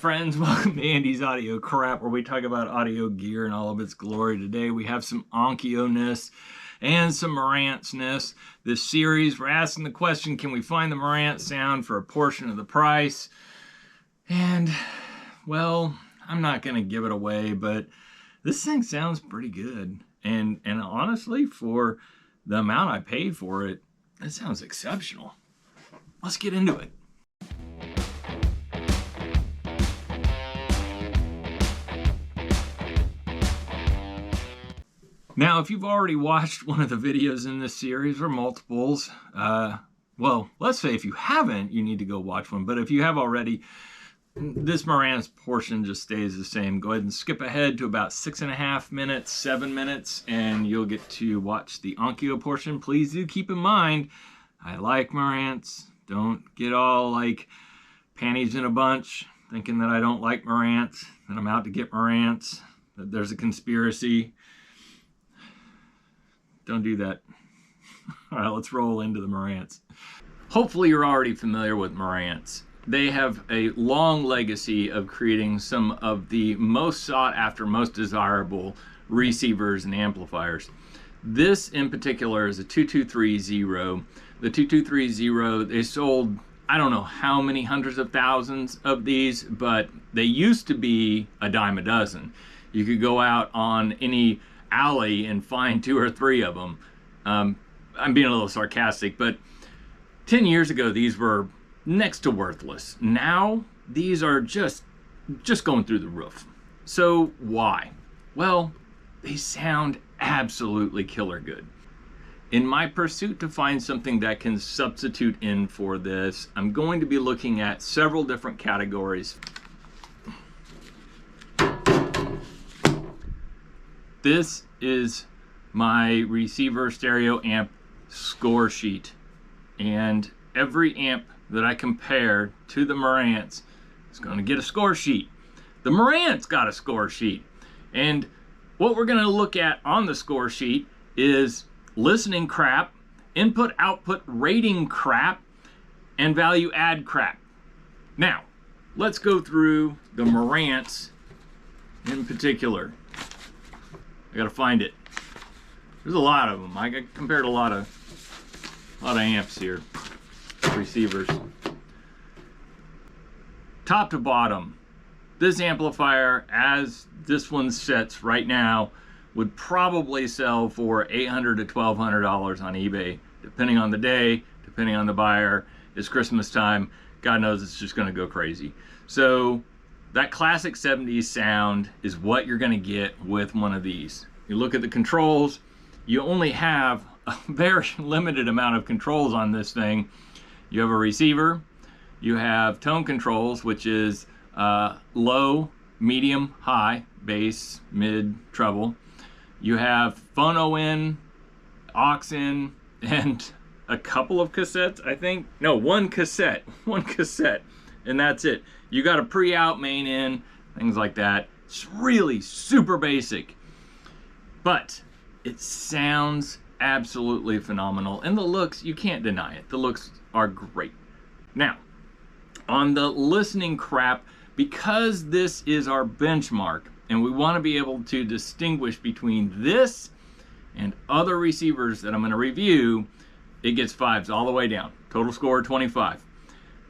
friends, welcome to Andy's Audio Crap, where we talk about audio gear in all of its glory. Today we have some Onkyo-ness and some Marantz-ness. This series, we're asking the question, can we find the Marantz sound for a portion of the price? And, well, I'm not going to give it away, but this thing sounds pretty good. And honestly, for the amount I paid for it, it sounds exceptional. Let's get into it. Now, if you've already watched one of the videos in this series, or multiples, well, let's say if you haven't, you need to go watch one. But if you have already, this Marantz portion just stays the same. Go ahead and skip ahead to about 6.5 minutes, 7 minutes, and you'll get to watch the Onkyo portion. Please do keep in mind, I like Marantz. Don't get all like panties in a bunch, thinking that I don't like Marantz, that I'm out to get Marantz, that there's a conspiracy. Don't do that. All right, let's roll into the Marantz. Hopefully you're already familiar with Marantz. They have a long legacy of creating some of the most sought after, most desirable receivers and amplifiers. This in particular is a 2230. The 2230, they sold, I don't know how many hundreds of thousands of these, but they used to be a dime a dozen. You could go out on any alley and find 2 or 3 of them. I'm being a little sarcastic, but 10 years ago these were next to worthless. Now these are just going through the roof. So why? Well, they sound absolutely killer good. In my pursuit to find something that can substitute in for this, I'm going to be looking at several different categories. This is my receiver stereo amp score sheet, and every amp that I compare to the Marantz is going to get a score sheet. The Marantz got a score sheet, and what we're going to look at on the score sheet is listening crap, input output rating crap, and value add crap. Now let's go through the Marantz in particular. I gotta find it. There's a lot of them. I compared a lot of amps here, receivers. Top to bottom, this amplifier, as this one sets right now, would probably sell for $800 to $1,200 on eBay, depending on the day, depending on the buyer. It's Christmas time. God knows it's just gonna go crazy. So that classic 70s sound is what you're gonna get with one of these. You look at the controls, you only have a very limited amount of controls on this thing. You have a receiver, you have tone controls, which is low, medium, high, bass, mid, treble. You have phono in, aux in, and a couple of cassettes, I think. No, one cassette, and that's it. You got a pre-out main in, things like that. It's really super basic, but it sounds absolutely phenomenal. And the looks, you can't deny it. The looks are great. Now, on the listening crap, because this is our benchmark, and we want to be able to distinguish between this and other receivers that I'm going to review, it gets 5s all the way down. Total score 25.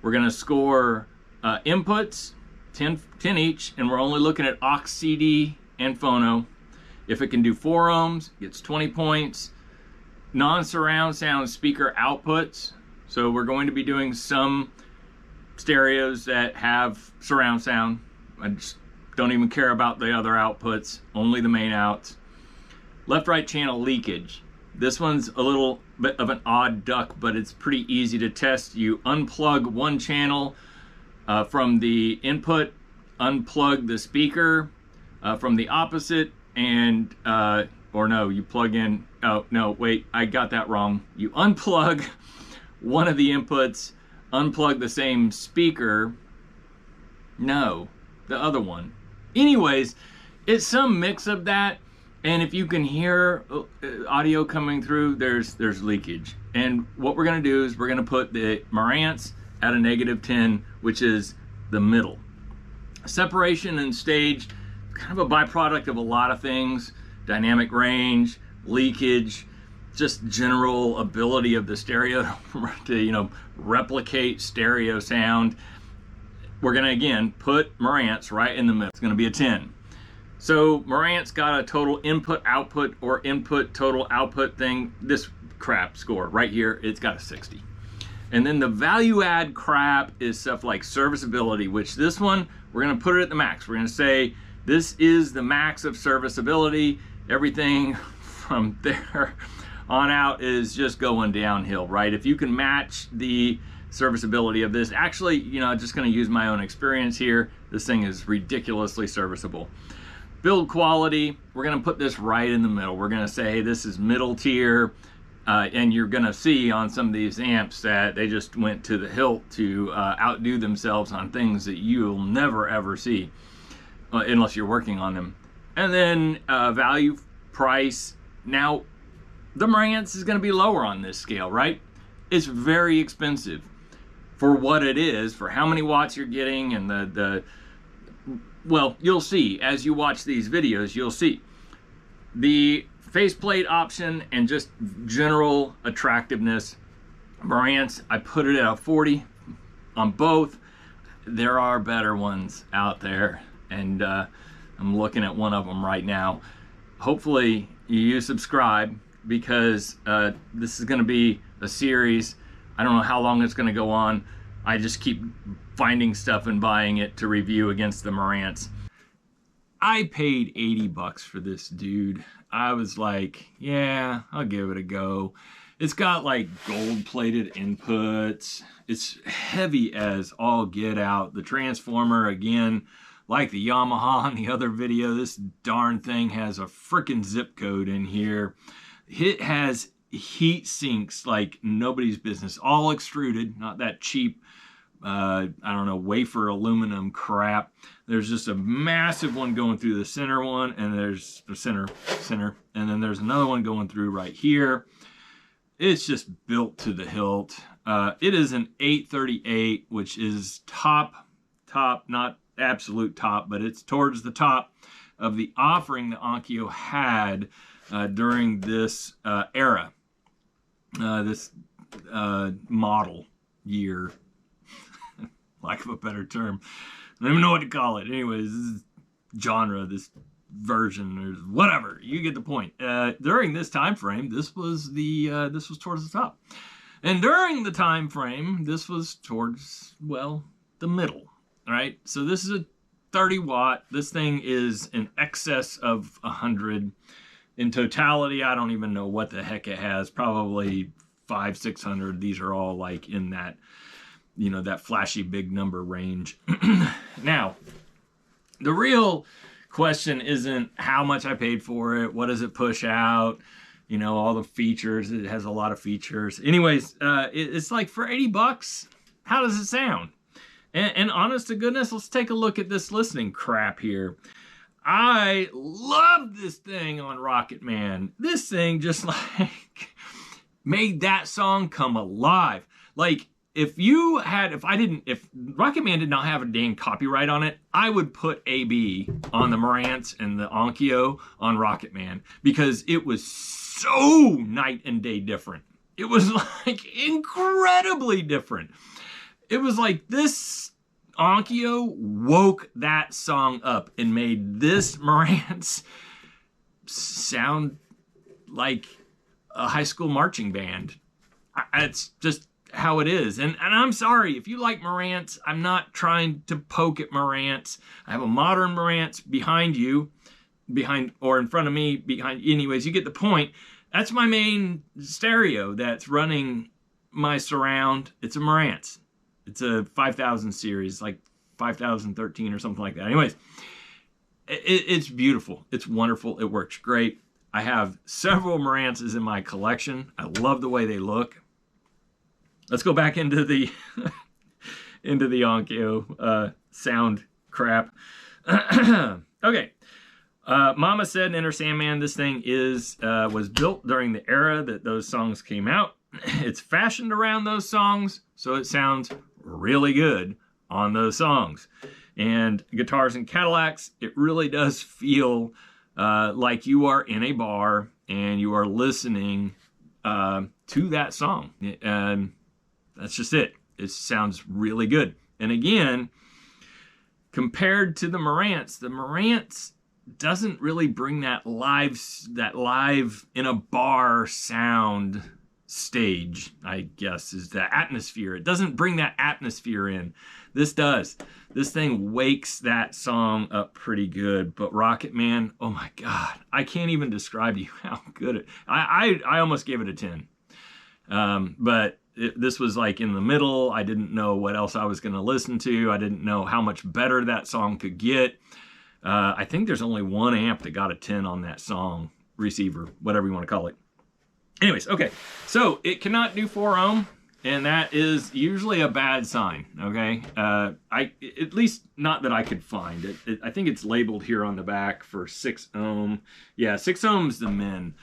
We're going to score inputs, 10 each, and we're only looking at aux CD and phono. If it can do 4 ohms, it gets 20 points. Non-surround sound speaker outputs. So we're going to be doing some stereos that have surround sound. I just don't even care about the other outputs, only the main outs. Left-right channel leakage. This one's a little bit of an odd duck, but it's pretty easy to test. You unplug one channel from the input, unplug the speaker from the opposite, and or no, you plug in, oh no, wait, I got that wrong. You unplug one of the inputs, unplug the same speaker, no, the other one. Anyways, it's some mix of that, and if you can hear audio coming through, there's leakage. And what we're gonna do is we're gonna put the Marantz at a -10, which is the middle. Separation and stage, kind of a byproduct of a lot of things. Dynamic range, leakage, just general ability of the stereo to, you know, replicate stereo sound. We're gonna, again, put Marantz right in the middle. It's gonna be a 10. So Marantz got a total input output or input total output thing. This Krapp score right here, it's got a 60. And then the value add Krapp is stuff like serviceability, which this one, we're gonna put it at the max. We're gonna say, this is the max of serviceability. Everything from there on out is just going downhill, right? If you can match the serviceability of this, actually, you know, just gonna use my own experience here. This thing is ridiculously serviceable. Build quality, we're gonna put this right in the middle. We're gonna say this is middle tier. And you're gonna see on some of these amps that they just went to the hilt to outdo themselves on things that you'll never ever see unless you're working on them. And then value, price. Now, the Marantz is gonna be lower on this scale, right? It's very expensive for what it is, for how many watts you're getting, and well, you'll see as you watch these videos, you'll see. The faceplate option and just general attractiveness. Marantz, I put it at a 40 on both. There are better ones out there, and I'm looking at one of them right now. Hopefully you subscribe, because this is going to be a series. I don't know how long it's going to go on. I just keep finding stuff and buying it to review against the Marantz. I paid 80 bucks for this, dude. I was like, yeah, I'll give it a go. It's got like gold-plated inputs. It's heavy as all get out. The transformer, again, like the Yamaha on the other video, this darn thing has a freaking zip code in here. It has heat sinks like nobody's business. All extruded, not that cheap, I don't know, wafer aluminum crap. There's just a massive one going through the center one, and there's the center, and then there's another one going through right here. It's just built to the hilt. It is an 838, which is top, not absolute top, but it's towards the top of the offering that Onkyo had during this era, this model year, lack of a better term. I don't even know what to call it. Anyways, this is genre, this version, or whatever. You get the point. During this time frame, this was towards the top, and during the time frame, this was towards, well, the middle. All right. So this is a 30 watt. This thing is in excess of 100 in totality. I don't even know what the heck it has. Probably 500-600. These are all like in that, you know, that flashy big number range. Now, the real question isn't how much I paid for it, what does it push out, you know, all the features. It has a lot of features. Anyways, it's like for 80 bucks, how does it sound? And honest to goodness, let's take a look at this listening crap here. I love this thing on Rocket Man. This thing just like made that song come alive. Like, if Rocket Man did not have a dang copyright on it, I would put AB on the Marantz and the Onkyo on Rocket Man, because it was so night and day different. It was like incredibly different. It was like this Onkyo woke that song up and made this Marantz sound like a high school marching band. It's just how it is. And I'm sorry, if you like Marantz, I'm not trying to poke at Marantz. I have a modern Marantz behind you, or in front of me, behind. Anyways, you get the point. That's my main stereo that's running my surround. It's a Marantz. It's a 5000 series, like 5013 or something like that. Anyways, it's beautiful. It's wonderful. It works great. I have several Marantzes in my collection. I love the way they look. Let's go back into the into the Onkyo sound crap. Okay. Mama said in Enter Sandman, this thing was built during the era that those songs came out. It's fashioned around those songs, so it sounds really good on those songs. and guitars and Cadillacs, it really does feel like you are in a bar and you are listening to that song. And that's just it. It sounds really good. And again, compared to the Marantz doesn't really bring that live in a bar sound stage, I guess, is the atmosphere. It doesn't bring that atmosphere in. This does. This thing wakes that song up pretty good. But Rocket Man, oh my God, I can't even describe to you how good it. I almost gave it a 10. But this was like in the middle. I didn't know what else I was going to listen to. I didn't know how much better that song could get. I think there's only one amp that got a 10 on that song, receiver, whatever you want to call it. Anyways, okay, so it cannot do 4 ohm, and that is usually a bad sign, okay? At least not that I could find it. I think it's labeled here on the back for 6 ohm. Yeah, 6 ohm's the min.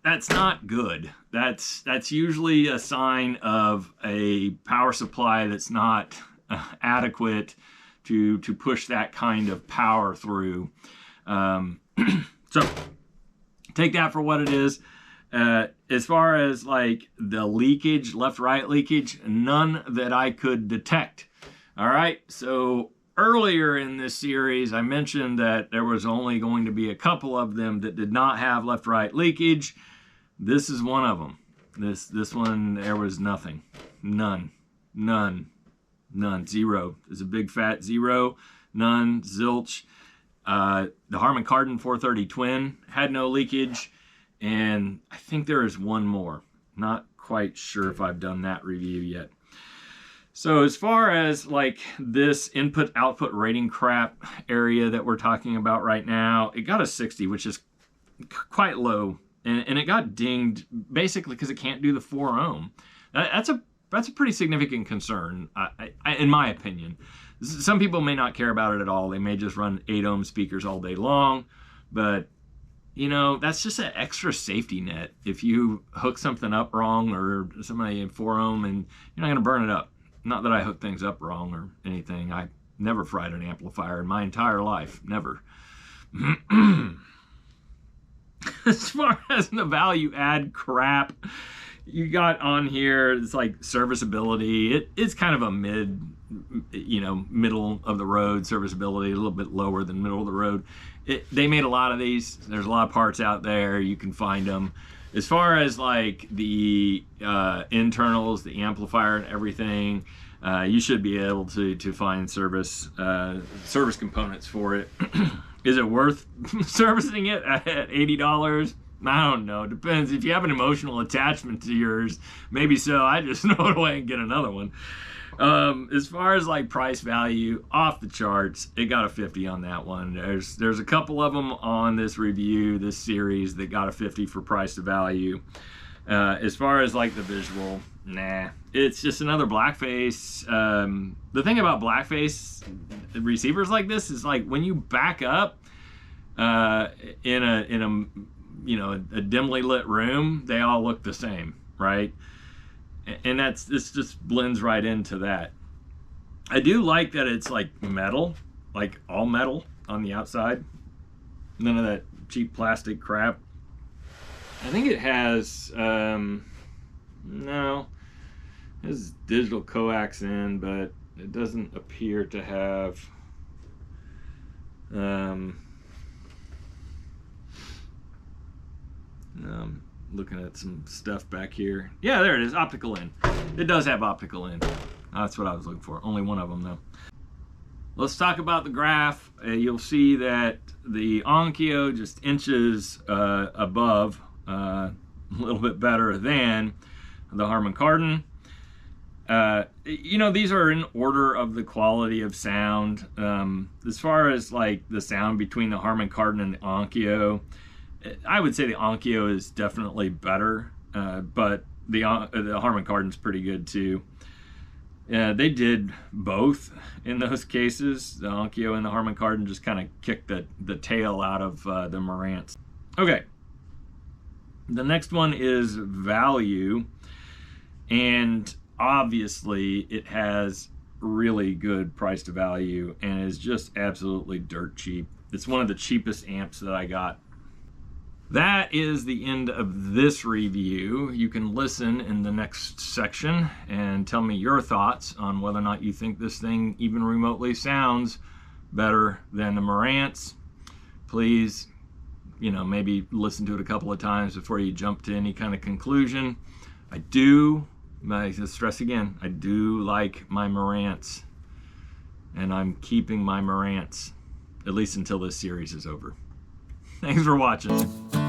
That's not good. That's usually a sign of a power supply that's not adequate to push that kind of power through. So take that for what it is. As far as like the leakage, left-right leakage, none that I could detect. All right, so earlier in this series, I mentioned that there was only going to be a couple of them that did not have left-right leakage. This is one of them. This one, there was nothing. None. Zero. There's a big fat zero. None. Zilch. The Harman Kardon 430 Twin had no leakage. And I think there is one more. Not quite sure if I've done that review yet. So as far as like this input-output rating crap area that we're talking about right now, it got a 60, which is quite low. And it got dinged basically because it can't do the 4 ohm. That's a pretty significant concern, in my opinion. Some people may not care about it at all. They may just run 8 ohm speakers all day long. But you know, that's just an extra safety net. If you hook something up wrong or somebody in 4 ohm, and you're not going to burn it up. Not that I hook things up wrong or anything. I never fried an amplifier in my entire life. Never. As far as the value add crap you got on here, it's like serviceability. It's kind of a middle of the road serviceability, a little bit lower than middle of the road. They made a lot of these. There's a lot of parts out there. You can find them. As far as like the internals, the amplifier and everything, you should be able to find service components for it. Is it worth servicing it at $80? I don't know. Depends. If you have an emotional attachment to yours, maybe so. I just throw it away and get another one. As far as like price value, off the charts. It got a 50 on that one. There's a couple of them on this review, this series, that got a 50 for price to value. As far as like the visual, nah. It's just another blackface. The thing about blackface receivers like this is like when you back up in a dimly lit room, they all look the same, right? And this just blends right into that. I do like that it's like metal, like all metal on the outside. None of that cheap plastic crap. I think it has, no, it has digital coax in, but it doesn't appear to have, looking at some stuff back here. Yeah, there it is, optical in. It does have optical in. That's what I was looking for. Only one of them though. Let's talk about the graph. You'll see that the Onkyo just inches above, a little bit better than the Harman Kardon. These are in order of the quality of sound. As far as like the sound between the Harman Kardon and the Onkyo, I would say the Onkyo is definitely better, but the Harman Kardon's pretty good too. They did both in those cases. The Onkyo and the Harman Kardon just kind of kicked the tail out of the Marantz. Okay, the next one is value, and obviously it has really good price to value and is just absolutely dirt cheap. It's one of the cheapest amps that I got. That is the end of this review. You can listen in the next section and tell me your thoughts on whether or not you think this thing even remotely sounds better than the Marantz. Please, you know, maybe listen to it a couple of times before you jump to any kind of conclusion. I stress again, I do like my Marantz, and I'm keeping my Marantz, at least until this series is over. Thanks for watching.